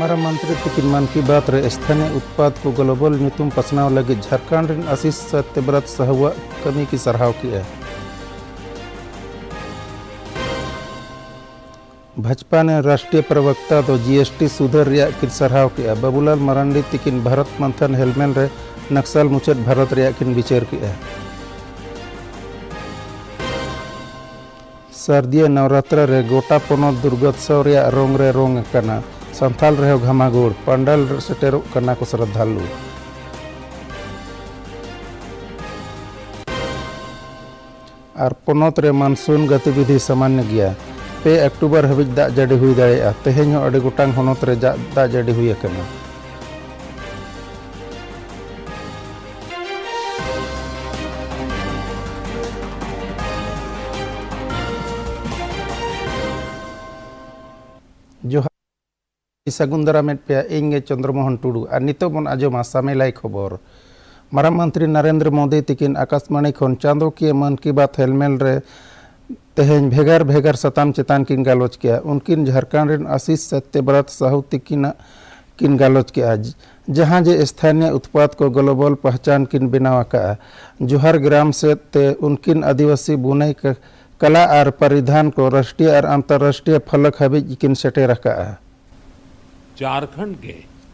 मारा मंत्री तकिन मन की बात रे स्थानीय उत्पाद को ग्लोबल ᱧᱩᱛᱩᱢ पसनाव लगी झारखंड ᱨᱮᱱ आशीष सत्यव्रत साहुआग कमी की सराहव किया। भाजपा ने राष्ट्रीय प्रवक्ता दो जीएसटी सुधार रिया की सराहव किया। बाबूलाल मरांडी तकिन भारत मंथन हेलमेल रे नक्सल मुचाद भारत रिया किन विचार किया। सर्दिया नवरात्र रे गोटा पोनोत दुर्गोत्सव रिया रोंग रे रोंग कना संथाल रहे घमागोड़ पंडाल सेटेरो कना को श्रद्धालु। और पोनोत रे मानसून गतिविधि सामान्य गया। 2 अक्टूबर हबिज दा जड़ी हुई दाड़ेया। तेहेñ अड़ी गोटांग होनोत रे दा जड़ी हुई अकना। जो सगुंदरा मेट पे इंगे चंद्रमोहन टुडू और नितो बन आजमा सामेलाई खबर। मारा मंत्री नरेंद्र मोदी तकिन आकाशवाणी खन चांदो के मन की बात हेलमेल रे तेहेñ भेगार भेगार सताम चेतान किन गालोच किया। उनकिन झारखंड रेन आशीष सत्यव्रत साहू किन गालोच किया। जहां जे स्थानीय उत्पाद को ग्लोबल पहचान किन बनावा का। जोहार ग्राम से ते उनकिन आदिवासी बुनाई कला और परिधान को राष्ट्रीय और अंतर्राष्ट्रीय फलक हबिज किन सेटे रखा। झारखंड के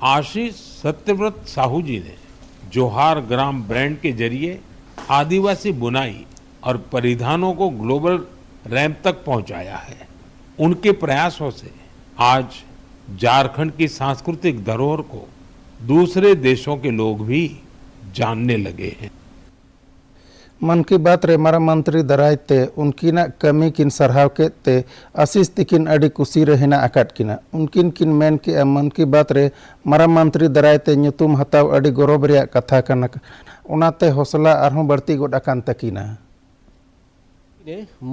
आशीष सत्यव्रत साहू जी ने जोहार ग्राम ब्रांड के जरिए आदिवासी बुनाई और परिधानों को ग्लोबल रैंप तक पहुंचाया है। उनके प्रयासों से आज झारखंड की सांस्कृतिक धरोहर को दूसरे देशों के लोग भी जानने लगे हैं। मन की बात रे मारा मंत्री दरायते उनकिन कमी किन सराहव के ते आशीष तकिन अड़ी कुसी रहना आकाट किना। उनकिन किन मेन के मन की बात रे मारा मंत्री दरायते ᱧᱩᱛᱩᱢ हताव अड़ी गौरव रिया कथा कना। उनाते हौसला आरहों बढ़ती गोड अकान तकिना।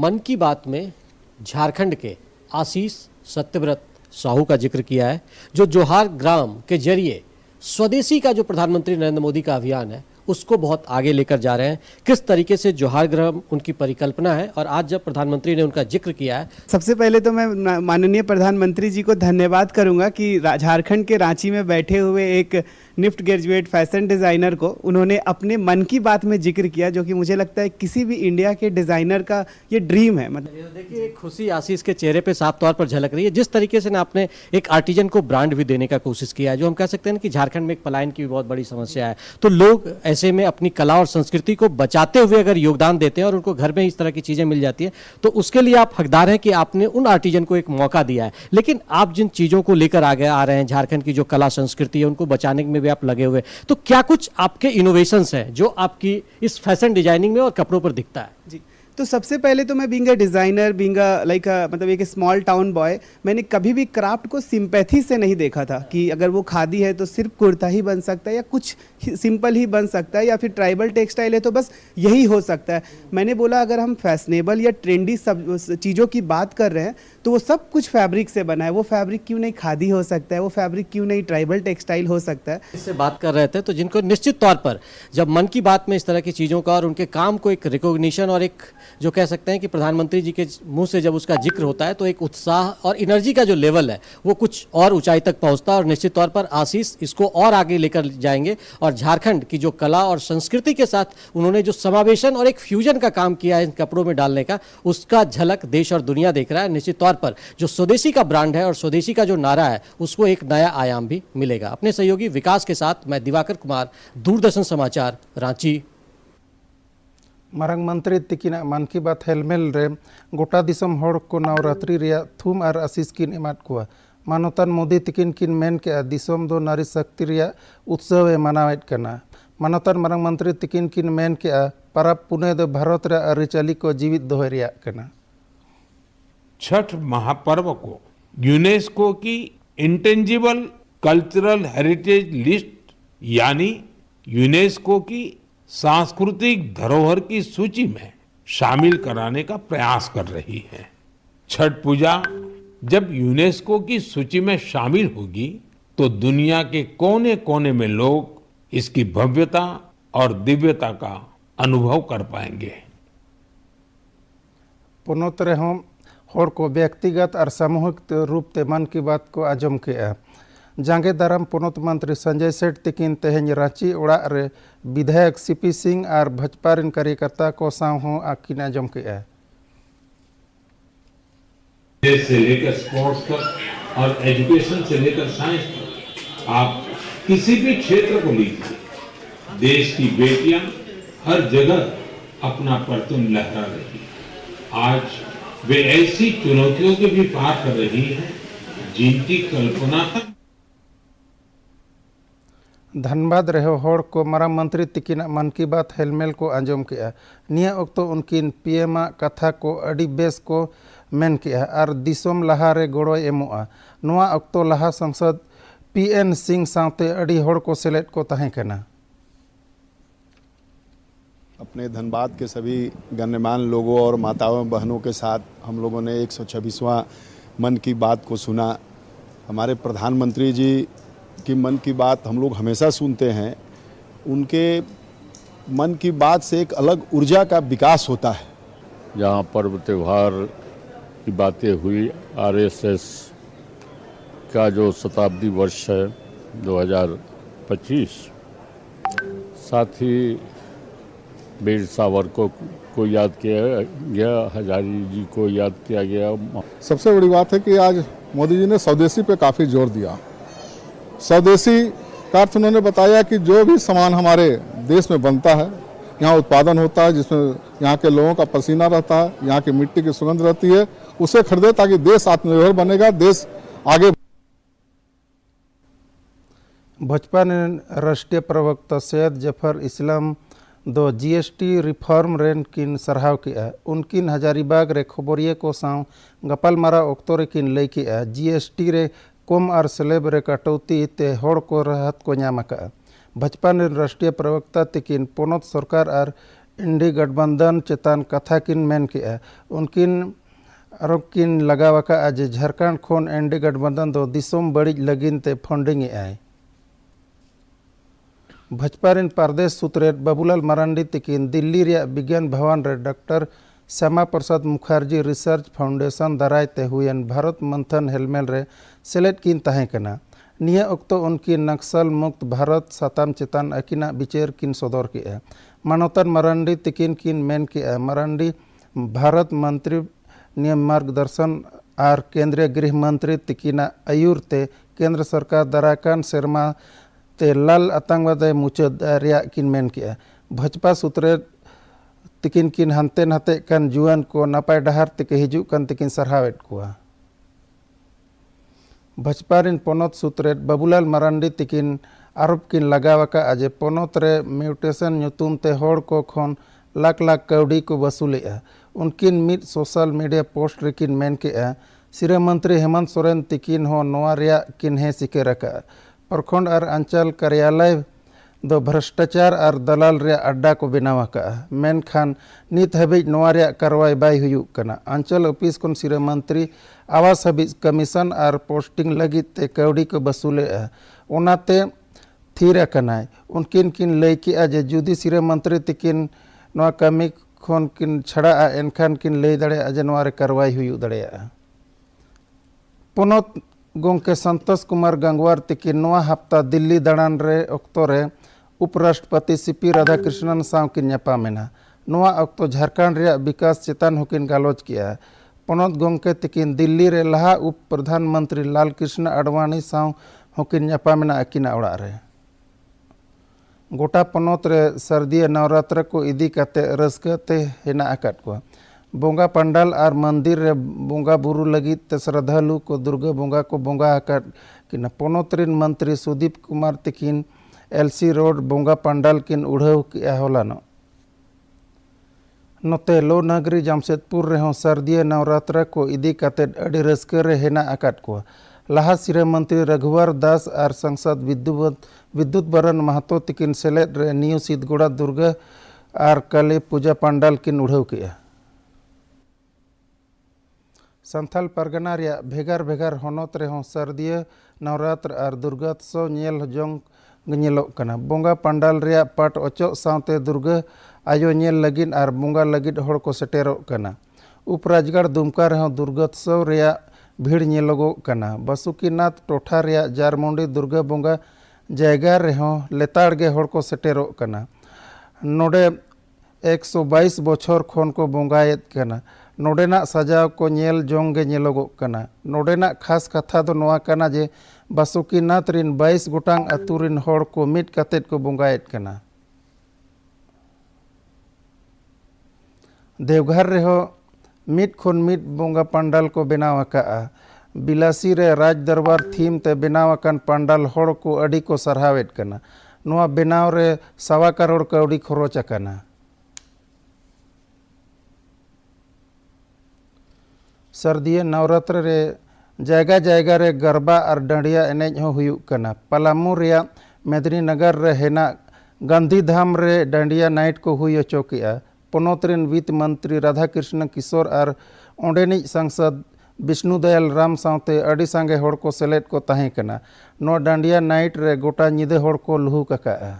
मन की बात में झारखंड के आशीष सत्यव्रत साहू का जिक्र किया है, जो जोहार ग्राम के जरिए स्वदेशी का जो प्रधानमंत्री नरेंद्र मोदी का अभियान है उसको बहुत आगे लेकर जा रहे हैं। किस तरीके से जोहार ग्राम उनकी परिकल्पना है और आज जब प्रधानमंत्री ने उनका जिक्र किया है। सबसे पहले तो मैं माननीय प्रधानमंत्री जी को धन्यवाद करूंगा कि झारखंड के रांची में बैठे हुए एक निफ्ट ग्रेजुएट फैशन डिज़ाइनर को उन्होंने अपने मन की बात में जिक्र किया, जो कि मुझे लगता है किसी भी इंडिया के डिज़ाइनर का ये ड्रीम है। मतलब देखिए खुशी आशीष के चेहरे पे साफ तौर पर झलक रही है। जिस तरीके से ना आपने एक आर्टिजन को ब्रांड भी देने का कोशिश किया है, जो हम कह सकते हैं कि झारखंड में एक पलायन की भी बहुत बड़ी समस्या है, तो लोग ऐसे में अपनी कला और संस्कृति को बचाते हुए अगर योगदान देते हैं और उनको घर में इस तरह की चीजें मिल जाती है तो उसके लिए आप हकदार हैं कि आपने उन आर्टिजन को एक मौका दिया है। लेकिन आप जिन चीजों को लेकर आगे आ रहे हैं, झारखंड की जो कला संस्कृति है उनको बचाने में भी आप लगे हुए, तो क्या कुछ आपके इनोवेशंस हैं जो आपकी इस फैशन डिजाइनिंग में और कपड़ों पर दिखता है? जी, तो सबसे पहले तो मैं being a designer, being a like मतलब एक स्मॉल टाउन बॉय, मैंने कभी भी क्राफ्ट को सिंपैथी से नहीं देखा था कि अगर वो खादी है तो सिर्फ कुर्ता ही बन सकता है या कुछ सिंपल ही बन सकता है, या फिर ट्राइबल टेक्सटाइल है तो बस यही हो सकता है। मैंने बोला अगर हम फैशनेबल या ट्रेंडी सब चीज़ों की बात कर रहे हैं तो वो सब कुछ फैब्रिक से बना है। वो फैब्रिक क्यों नहीं खादी हो सकता है, वो फैब्रिक क्यों नहीं ट्राइबल टेक्सटाइल हो सकता है। इससे बात कर रहे थे तो जिनको निश्चित तौर पर जब मन की बात में इस तरह की चीज़ों का और उनके काम को एक रिकॉग्निशन और एक जो कह सकते हैं कि प्रधानमंत्री जी के मुंह से जब उसका जिक्र होता है तो एक उत्साह और एनर्जी का जो लेवल है वो कुछ और ऊंचाई तक पहुंचता है। और निश्चित तौर पर आशीष इसको और आगे लेकर जाएंगे और झारखंड की जो कला और संस्कृति के साथ उन्होंने जो समावेशन और एक फ्यूजन का काम किया है इन कपड़ों में डालने का, उसका झलक देश और दुनिया देख रहा है। निश्चित तौर पर जो स्वदेशी का ब्रांड है और स्वदेशी का जो नारा है उसको एक नया आयाम भी मिलेगा। अपने सहयोगी विकास के साथ मैं दिवाकर कुमार, दूरदर्शन समाचार, रांची। मारंग मंत्री तकिना मन की बात हेलमेल रे गोटा दिसम होड़ को नवरात्रि रिया थूम और आशीष किन एमाद कुआ। मानवतान मोदी तकिन किन मेन के दिसम दो नारी शक्ति रिया उत्सव ए मनावेद कना। मानवतान मारंग मंत्री तकिन किन मेन के परब पुने दो भारत रे अरिचाली को जीवित दोहे रिया कना। छठ महापर्व को यूनेस्को की इंटेंजिबल कल्चरल हेरिटेज लिस्ट यानी यूनेस्को की सांस्कृतिक धरोहर की सूची में शामिल कराने का प्रयास कर रही है। छठ पूजा जब यूनेस्को की सूची में शामिल होगी तो दुनिया के कोने कोने में लोग इसकी भव्यता और दिव्यता का अनुभव कर पाएंगे। पुनः रहे होड़ को व्यक्तिगत और सामूहिक रूप से मन की बात को आजम किया। जांगे दाराम पोनोत मंत्री संजय सेठ तिकिन तेहें रांची ओड़ा रे विधायक सीपी सिंह और भाजपा रिन कार्यकर्ता को साव हों आकिन आजम के देश से लेकर स्पोर्ट्स तक और एजुकेशन से लेकर साइंस तक आप किसी भी क्षेत्र को लीजिए, देश की बेटियां हर जगह अपना परचम लहरा रही है। आज वे ऐसी चुनौतियों के भी पार कर रही हैं जिनकी कल्पना तक। धनबाद रहे होड़ को माराम मंत्री तिकिन मन की बात हेलमेल को आंजम किया। निया ओक्तो उनकिन पीएम कथा को अड़ी बेस को मेन किया और दिसोम लहा रे गोड़ो एमोआ। नुआ ओक्तो लहा संसद पीएन सिंह सावते अड़ी होड़ को सेलेट को तहें कना। अपने धनबाद के सभी गण्यमान्य लोगों और माताओं बहनों के साथ हम लोगों ने 126वां मन की बात को सुना। हमारे प्रधानमंत्री जी की मन की बात हम लोग हमेशा सुनते हैं। उनके मन की बात से एक अलग ऊर्जा का विकास होता है। जहाँ पर्व त्यौहार की बातें हुई, आरएसएस का जो शताब्दी वर्ष है 2025, साथ ही वीर सावरकर को याद किया गया, हजारी जी को याद किया गया। सबसे बड़ी बात है कि आज मोदी जी ने स्वदेशी पे काफ़ी जोर दिया। स्वदेशी का अर्थ उन्होंने बताया कि जो भी सामान हमारे देश में बनता है, यहाँ उत्पादन होता है, जिसमें यहाँ के लोगों का पसीना रहता है, यहाँ की मिट्टी की सुगंध रहती है, उसे खरीदे ताकि देश आत्मनिर्भर बनेगा, देश आगे। भाजपा ने राष्ट्रीय प्रवक्ता सैयद जफर इस्लाम दो जीएसटी रिफॉर्म रेन किन सराहाव किया। उनकिन हजारीबाग रे खबरिया को साव गपाल मारा ओक्तो रे किन लई किया जीएसटी रे कम और स्लेब रे कटौती ते होड़ को राहत को नाम का। भाजपा ने राष्ट्रीय प्रवक्ता तिकिन पोनोत सरकार और इंडी गठबंधन चेतान कथा किन मेन किया। उनकिन आरोप किन लगावका आज झारखंड खोन इंडी गठबंधन दो दिसोम बड़ी लगिन ते फंडिंग आए। भाजपा रिन प्रदेश सूत्रे बाबूलाल मरांडी तिकिन दिल्ली रे विज्ञान भवन रे doctor Shyama Prasad Mukherjee research foundation दारायते हुएन भारत मंथन हेलमेल रे सेलेट किन तहें कना। निया ओक्तो उनकी नक्सल मुक्त भारत साताम चेतान अकिना विचार किन सदर किया। मानवतन मरांडी तिकिन किन मेन किया। मरांडी भारत मंत्री नियम मार्गदर्शन और केंद्रीय गृह मंत्री तिकिना आयुर ते केंद्र सरकार दाराकान शर्मा ते लाल आतंकवाद मुचाद रिया किन मेन किया। भाजपा सूत्रे तिकिन किन हंते नहते कान जुआन को नपाय डहार तिके हिजू कान तिकिन सरहावेट कुआ। भाजपा रिन पोनोत सूत्रे बाबूलाल मरांडी तिकिन आरोप किन लगावका आज पोनोत रे म्यूटेशन ᱧᱩᱛᱩᱢ ते होड़ को खोन लाख लाख कौड़ी को वसूलेआ। उनकिन मिड सोशल मीडिया पोस्ट रेकिन मेन केआ सिरे मंत्री हेमंत सोरेन तिकिन हो नोआ रिया किन हे सिकेरका। प्रखंड और अंचल कार्यालय दो भ्रष्टाचार और दलाल रे अड्डा को बनावा का। मेनखान नित हबीज नोआ रे कार्रवाई बाय हुयुक कना। अंचल ऑफिस कोन सिरे मंत्री आवास हबीज कमीशन और पोस्टिंग लगी ते कौड़ी को वसूले ओनाते थीर कनाय। उनकिन किन लई कि आज जुदी सिरे मंत्री तिकिन नोआ कमी खोन किन छड़ा एनखान किन लई दड़े आज नोआ रे कार्रवाई हुयु दड़ेया। पोनोत गोंके संतोष कुमार गंगवार तिकिन नोआ हफ्ता दिल्ली दाड़ान रे ओक्तो रे उपराष्ट्रपति सीपी राधाकृष्णन साव किन ᱧᱟᱯᱟᱢᱮᱱᱟ। नोआ ओक्तो झारखंड रे विकास चेतान होकिन गालोच किया। पोनोत गोंके तिकिन दिल्ली रे लहा उप प्रधानमंत्री लाल कृष्ण आडवाणी साव होकिन ᱧᱟᱯᱟᱢᱮᱱᱟ अकिना ओड़ा रे। गोटा पोनोत रे सर्दी नवरात्र को इदी काते रस्कते हेना आकाट को। बोंगा पंडाल और मंदिर रे बोंगा बुरु लगी ते श्रद्धालु को दुर्गा बोंगा को बोंगा आकाट किन। पोनोत रिन मंत्री सुदीप कुमार तिकिन एलसी रोड बोंगा पंडाल किन उड़ाव किया होलानो। नोते लो नगरी जमशेदपुर रेहों सर्दी नवरात्र को इदी काते अड़ी रस्के रे हेना आकाट को। लहा सिरे मंत्री रघुवर दास और सांसद विद्युत बरन महतो तिकिन सेलेट रे न्यू सिद्धगुड़ा दुर्गा और काली पूजा पंडाल किन उड़ाव किया। संथाल परगना रिया भेगार भेगार होनोत रेहों सर्दी नवरात्र और दुर्गोत्सव नेल जोंग ᱧᱮᱞᱚᱜ ᱠᱟᱱᱟ। बोंगा पंडाल रिया पाट ओचो सावते दुर्गा आयो नेल लगिन और बोंगा लगिन होड़ को सेटेरोग कना। उपराजगढ़ दुमका रेहों दुर्गोत्सव रिया भीड़ नेलोगोग कना। बासुकीनाथ टोठा रेया जारमुंडी दुर्गा बोंगा जायगा रेहों लेताड़ गे होड़ को सेटेरोग कना। नोडे 122 बछर खन को बोंगायेद कना। नोडेना सजाव को नेल जोंग गे नेलोगोग कना। नोडेना खास कथा दो नोआ कना जे बासुकीनाथ रिन 22 गोटांग अतु रिन होड़ को मिट कतेद को बोंगायेद कना। देवघर रेहो मिट खन मिट बोंगा पंडाल को बनाव आकाआ। बिलासी रे राज दरबार थीम ते बनाव आकान पंडाल होड़ को अडी को सरहावेद कना। नोआ बनाव रे 1.25 करोड़ कौड़ी खरोच आकाना। सर्दिया नवरात्र रे जायगा जायगा रे गरबा और डांडिया एनेज हो हुयुग कना। पलामू रेया मेदिनीनगर रे हेना गांधीधाम रे डांडिया नाइट को हुई अचोकेआ। पोनोत रेन वित्त मंत्री राधाकृष्ण किशोर और ओंडेनिज सांसद विष्णुदयाल राम सावते अडी सांगे होड़ को सेलेद को ताहें कना। नो डांडिया नाइट रे गोटा निदे होड़ को लुहु ककाआ।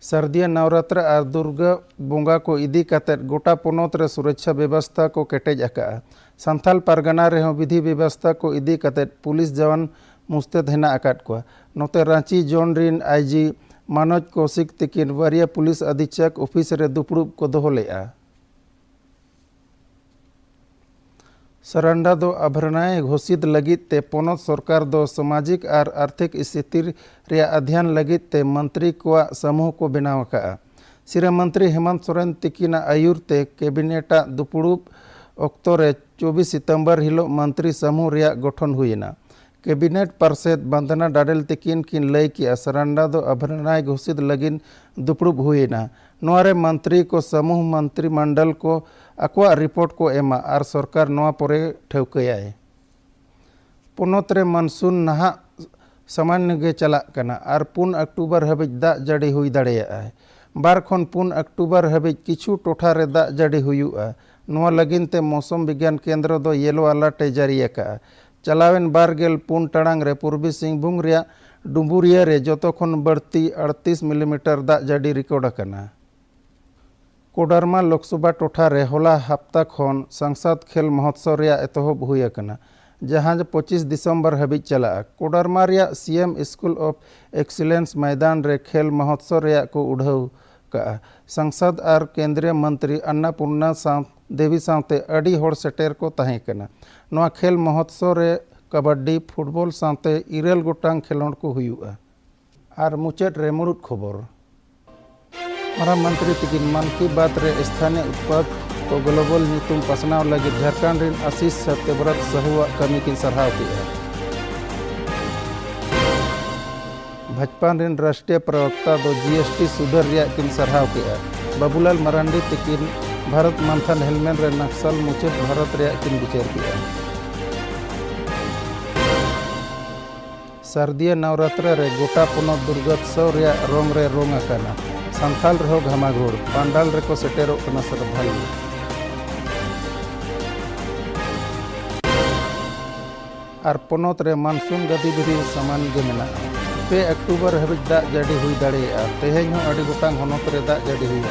सर्दिया नवरात्र और दुर्गा बोंगा को इदी कतेद गोटा पोनोत रे सुरक्षा व्यवस्था को केटेज आकाआ। संथाल परगना रे विधि व्यवस्था को इदी कतेद पुलिस जवान मुस्तैद हेना आकाद कोआ। नोते रांची जोन रिन आईजी मनोज कौशिक तिकिन वरीय पुलिस अधीक्षक ऑफिस रे दुपड़ुब को दोहो लेआ। सरंडा दो अभरनाएं घोषित लगित ते पोनोत सरकार दो सामाजिक और आर्थिक स्थिति रे अध्ययन लगित ते मंत्री को समूह को बनाव आकाआ। सिरा मंत्री हेमंत सोरेन तिकिना आयुर ते कैबिनेटा दुपड़ुब अक्तो रे 24 सितंबर हिलो मंत्री समूह रे गठन हुईना। कैबिनेट पार्षद वंदना डाडेल तिकिन किन लय किया सरंडा दो अभरनाय घोषित लगिन दुपड़ुब हुईना। नोआरे मंत्री को समूह मंत्रिमंडल को अक्वा रिपोर्ट को एमा और सरकार नोआ परे ठेवकयाय। पोनोत रे मानसून नहा सामान्य गे चला कना और 4 अक्टूबर हबिज दा जड़ी हुई दाड़ेयाय। 12 खन 4 अक्टूबर हबिज किछु टोठा रे दा जड़ी हुयुआ। नोआ लगिन ते मौसम विज्ञान केंद्र दो येलो अलर्ट जारी आका। चलावेन 12 टाड़ांग रे पूर्वी सिंहभूम रेया डुम्बुरिया रे जोतो खन बढ़ती 38 मिलीमीटर दा जड़ी रिकॉर्ड आकना। कोडरमा लोकसभा टोठा रे होला हफ्ता खन संसद खेल महोत्सव रेया एतहब हुई आकना। जहां 25 दिसंबर हबिज चला। कोडरमा रेया सीएम स्कूल ऑफ एक्सीलेंस मैदान रे खेल महोत्सव रेया को उड़ाव का। संसद और केंद्रीय मंत्री अन्नपूर्णा देवी सावते अडी होड़ सेटेर को ताहें कना। नोआ खेल महोत्सव रे कबड्डी फुटबॉल सावते 9 गोटांग खेलोंड को हुयुआ। और मुचाद रे मुरुद खबर मारा मंत्री तिकिन मन की बात रे स्थानीय उत्पाद को ग्लोबल नीतुम पसनाव लगे झारखंड रिन आशीष सत्यव्रत सहुआ कमी की सराहना की है। भाजपा रिन राष्ट्रीय प्रवक्ता दो जीएसटी सुधर रिया किन सराहना की है। बाबूलाल मरांडी तिकिन भारत मंथन हेलमेन रे नक्सल मुचाद भारत रिया किन विचार की है। सर्दिया नवरात्र रे गोटा पोनोत दुर्गोत्सव रिया रोंग रे रोंग आकाना। संथाल रहो घमाघोड़ पंडाल रे को सेटेरो कना श्रद्धालु। और पोनोत रे मानसून गतिविधि सामान्य गे मेना। 2 अक्टूबर हबिज दा जड़ी हुई दाड़ेया। तेहेñ हो अडी गोटांग होनोत रे दा जड़ी हुई।